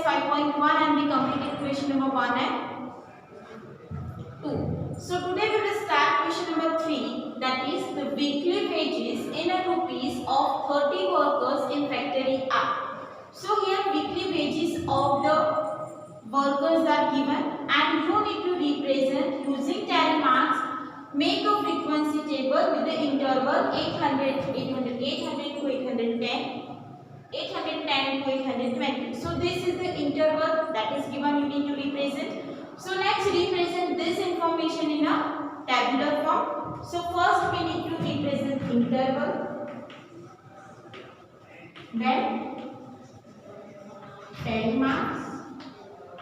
5.1 and we completed question number 1 and 2. So today we will start question number 3, that is the weekly wages in a rupees of 30 workers in factory R. So here weekly wages of the workers are given and you need to represent using tally marks. Make a frequency table with the interval 800 to 810, 810 to 820. So this is the interval that is given, you need to represent. So let's represent this information in a tabular form. So first we need to represent interval, then tally marks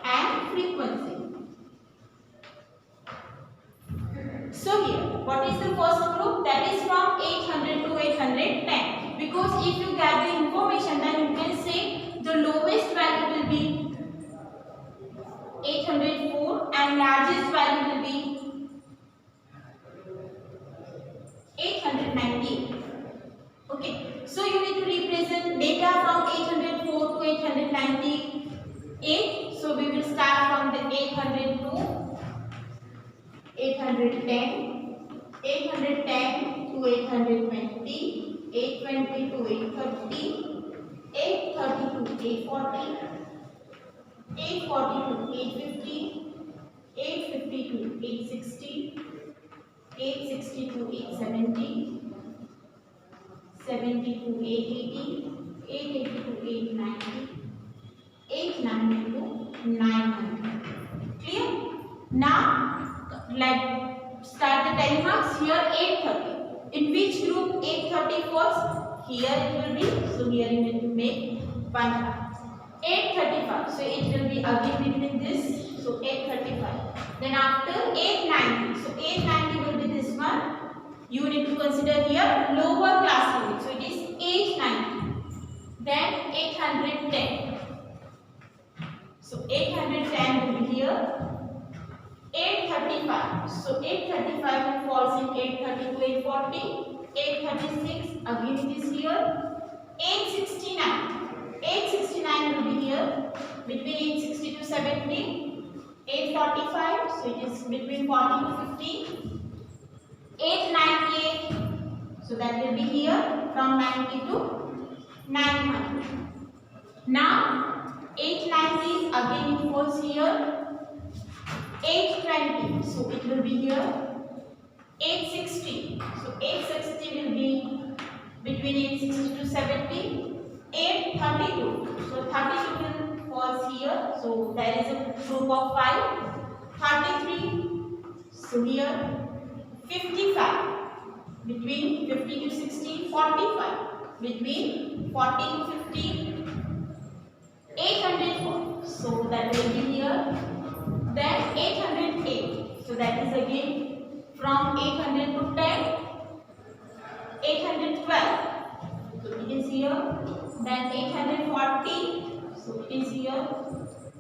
and frequency. So here, what is the first group? That is from 800 to 810. Because if you get the information, then you can say the lowest value will be 804 and largest value will be 890. Okay, so you need to represent data from 804 to 898. So we will start from the 800 to 810, 810 to 820, 820 to 830, 830 to 840, 840 to 850, 850 to 860, 860 to 870, 70 to 880, 880 to 890, 890 to 900. Clear? Now let's start the tally marks. Here 830. In which group 830 first? Here it will be. So here you need to make one part. 835. So it will be again between this. So 835. Then after 890. So 890 will be this one. You need to consider here lower class unit. So it is 890. Then 810. So 810 will be here. 835. So 835 falls in 830 to 840. 836 again it is here. 869. 869 will be here between 860 to 70. 845. So it is between 40 to 50. 898. So that will be here from 90 to 900. Now 890 again it falls here. 820, so it will be here. 860, so 860 will be between 860 to 70. 832, so 32 will falls here. So there is a group of 5. 33, so here. 55, between 50 to 60. 45, between 40 to 50. 804, so that will be here. Then 808, so that is again from 800 to 10. 812, so it is here. Then 840, so it is here.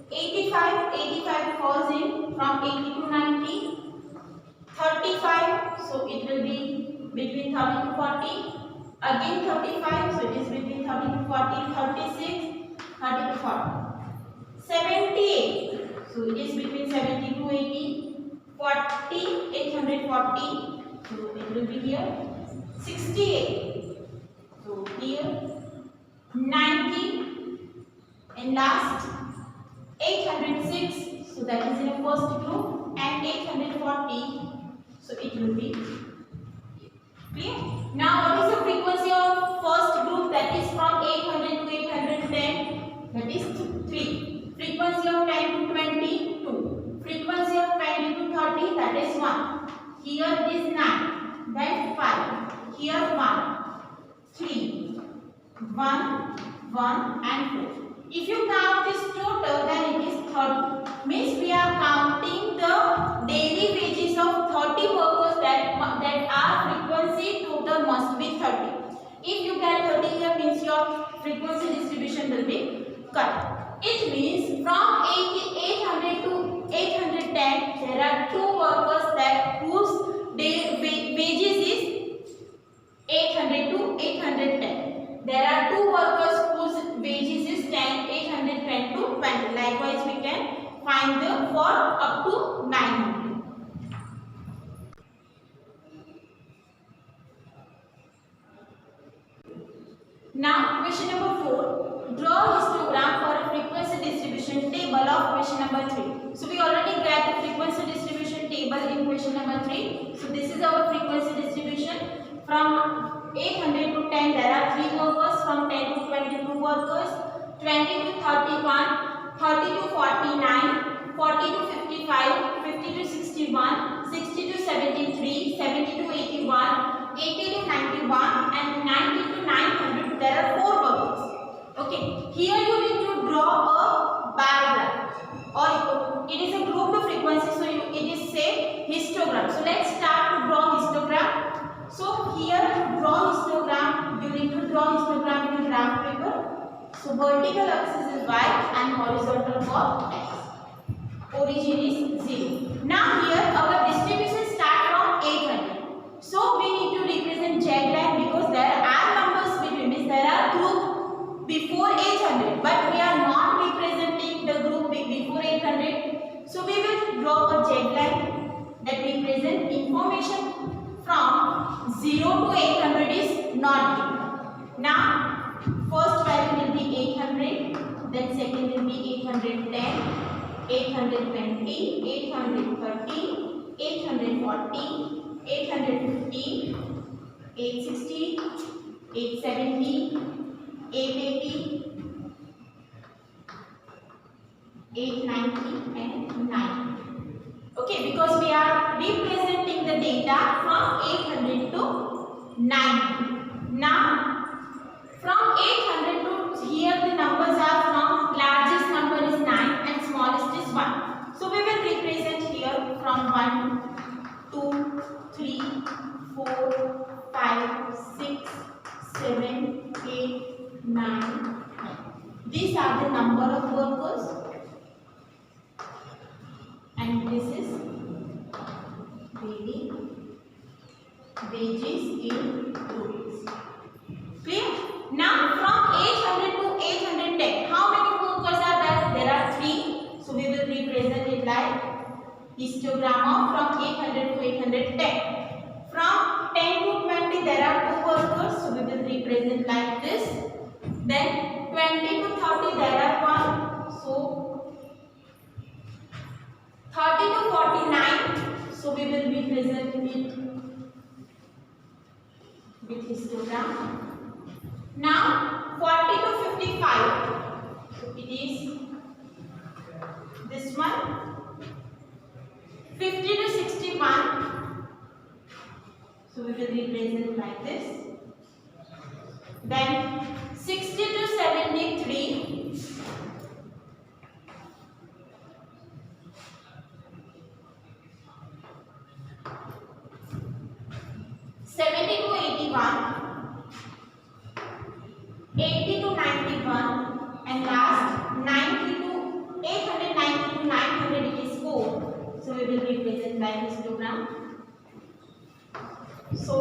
85 falls in from 80 to 90. 35, so it will be between 30 to 40. Again 35, so it is between 30 to 40. 36, 30 to 40. 78. So it is between 70 to 80, 40, 840. So it will be here. 68. So here. 90. And last 806. So that is in the first group. And 840. So it will be clear. Now what is the frequency of first group? That is from 800 to 810. That is 3. Frequency of 10 to 20, 2. Frequency of 20 to 30, that is 1. Here it is 9. Then 5. Here 1. 3. 1, 1 and 4. If you count this total, then it is 30. Means we are counting the daily wages of 30 workers that are frequency total must be 30. If you get 30 here, means your frequency distribution will be correct. It means from 800 to 810, there are 2 workers that whose wages is 800 to 810. There are 2 workers whose wages is 810 to 20. find the for up to 900. Now question number 4. Draw a histogram for a frequency distribution table of question number 3. So we already got the frequency distribution table in question number 3. So this is our frequency distribution. From 800 to 10 there are 3 workers. From 10 to 22 workers. 20 to 31, 30 to 49, 40 to 55, 50 to 61, 60 to 73, 70 to 81, 80 to 91 and 90 to 900. There are 4 workers. Okay, here you need to draw a bar graph, or it is a group of frequency, so it is say histogram. So let's start to draw histogram. So here to draw histogram, you need to draw histogram in a graph paper. So vertical axis is y and horizontal for x. Origin is 0. Now here our distribution start from 800. So we need to represent jag line because there are numbers between, means there are group before 800, but we are not representing the group before 800. So we will draw a jag line that represent information from 0 to 800 is not given. Now first value will be 800, then second will be 810, 820, 830, 840, 850, 860, 870, 880, 890 and 9. Okay, because we are representing the data from 800 to 900. Now from 800 to here the numbers are from largest number is 9 and smallest is 1. So we will represent here from 1, 2, 3, 4, 5, 6, 7, 8, 9. These are the number of workers and this is daily wages in rupees. Clear? Now from 800 to 810, how many workers are there? There are 3. So we will represent it like histogram of from 800 to 810. From 10 to 20 there are 2 workers. So we will represent like this. Then 20 to 30 there are 1. So 30 to 49. So we will represent it with histogram. Now 40 to 55, so it is this one. 50 to 61, so we will represent like this. Then 60 to 73, 70 to 81, 80 to 91 and last 90 to 890 to 900 it is 4. So we will represent by histogram. So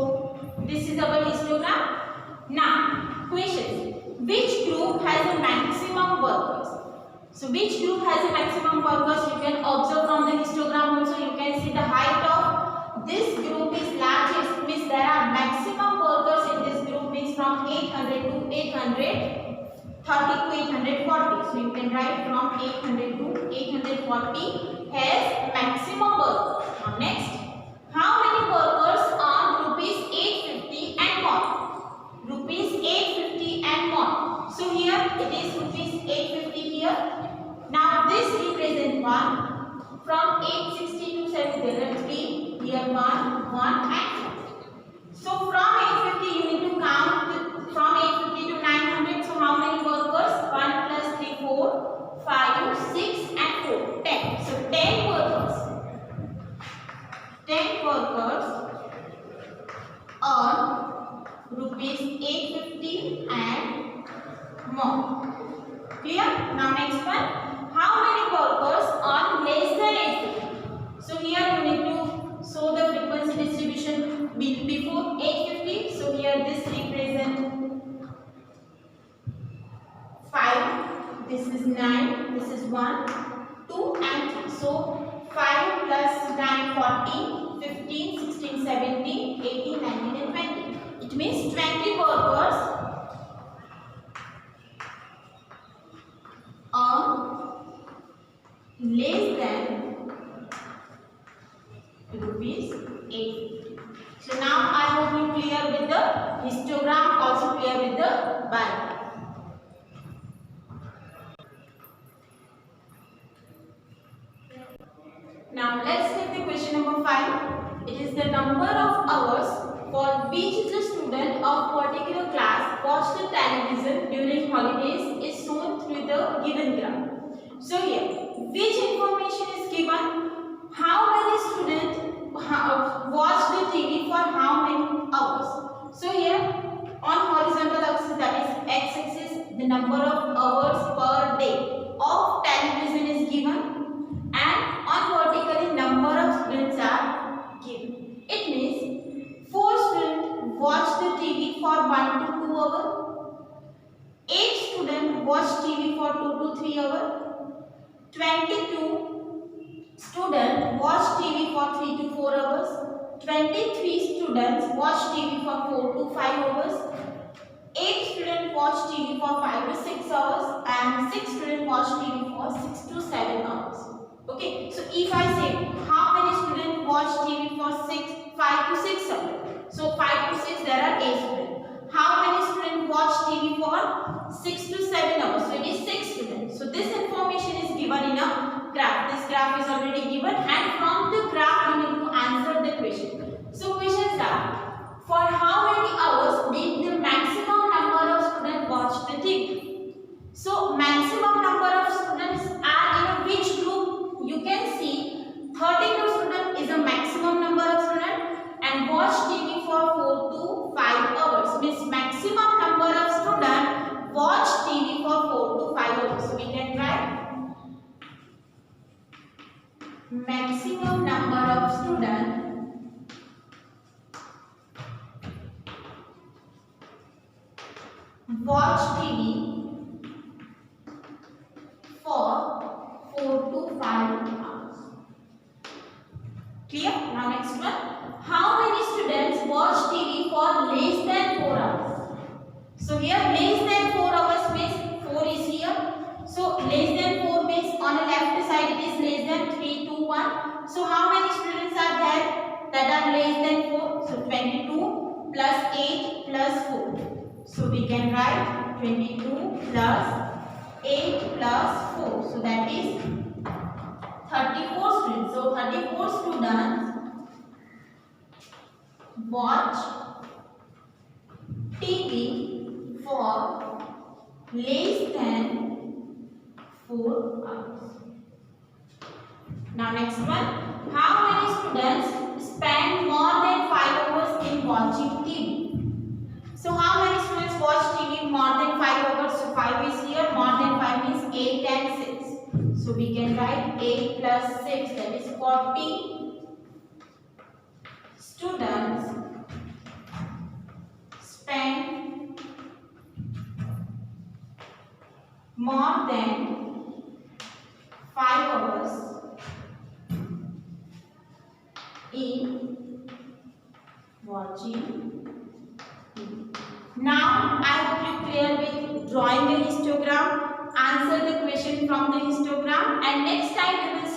this is our histogram. Now questions. Which group has a maximum workers? So which group has a maximum workers? You can observe from the histogram also. You can see the height of this group is largest, means there are maximum workers in this group, means from 800 to 830 to 840. So you can write from 800 to 840 has maximum workers. Now next, how many workers on rupees 850 and more? Rupees 850 and more. So here it is rupees 850 here. Now this represents 1. From 860 to 7 there are 3. Here 1, 1 and 4. So from 850 you need to count from 850 to 900. So how many workers? 1 plus 3, 4, 5, 6 and 4, 10. So 10 workers. 10 workers on rupees 850 and more. Clear? Now next one. How many workers on less than 850? So here you need to show the frequency distribution before 850. So here this represents 5. This is 9. This is 1. 2 and 3. So 5 plus 9, 14, 15, 16, 17, 18, 19 and 20. It means 20 workers earn less than rupees 8. So now I hope you clear with the histogram, also clear with the bar. Now let's take the question number 5. It is the number of hours for which the student of particular class watch the television during holidays is shown through the given graph. So here, which information is given? How many students watch the TV for how many hours? So here, on horizontal axis, that is x-axis, the number of hours per day of television is given. And on vertically number of students are given. It means 4 students watch the TV for 1 to 2 hours. 8 students watch TV for 2 to 3 hours. 22 students watch TV for 3 to 4 hours. 23 students watch TV for 4 to 5 hours. 8 students watch TV for 5 to 6 hours. And 6 students watch TV for 6 to 7 hours. Okay, so if I say how many students watch TV for 5 to 6 hours? So 5 to 6 there are 8 students. How many students watch TV for 6 to 7 hours? So it is 6 students. So this information is given in a graph. This graph is already given and from the graph you need to answer the question. So questions are, for how many hours did the maximum number of students watch the TV? So maximum number of students are in a which group? You can see 32 students is a maximum number of students and watch TV for 4 to 5 hours. Means maximum number of students watch TV for 4 to 5 hours. So we can write maximum number of students watch TV for 4 to 5 hours. Clear? Now next one. How many students watch TV for less than 4 hours? So here less than 4 hours means 4 is here. So less than 4 means on the left side it is less than 3, 2, 1. So how many students are there that are less than 4? So 22 plus 8 plus 4. So we can write 22 plus 8 plus 4. So that is 34 students. So 34 students watch TV for less than 4 hours. Now next one. How many students spend more than 5 hours in watching TV? So how many students watch TV more than 5 hours? So 5 is here. More than 5 means 8 and 6. So we can write 8 plus 6, that is 40 students spend more than 5 hours in watching TV. Now I hope you clear with drawing a histogram. Answer the question from the histogram and next time we will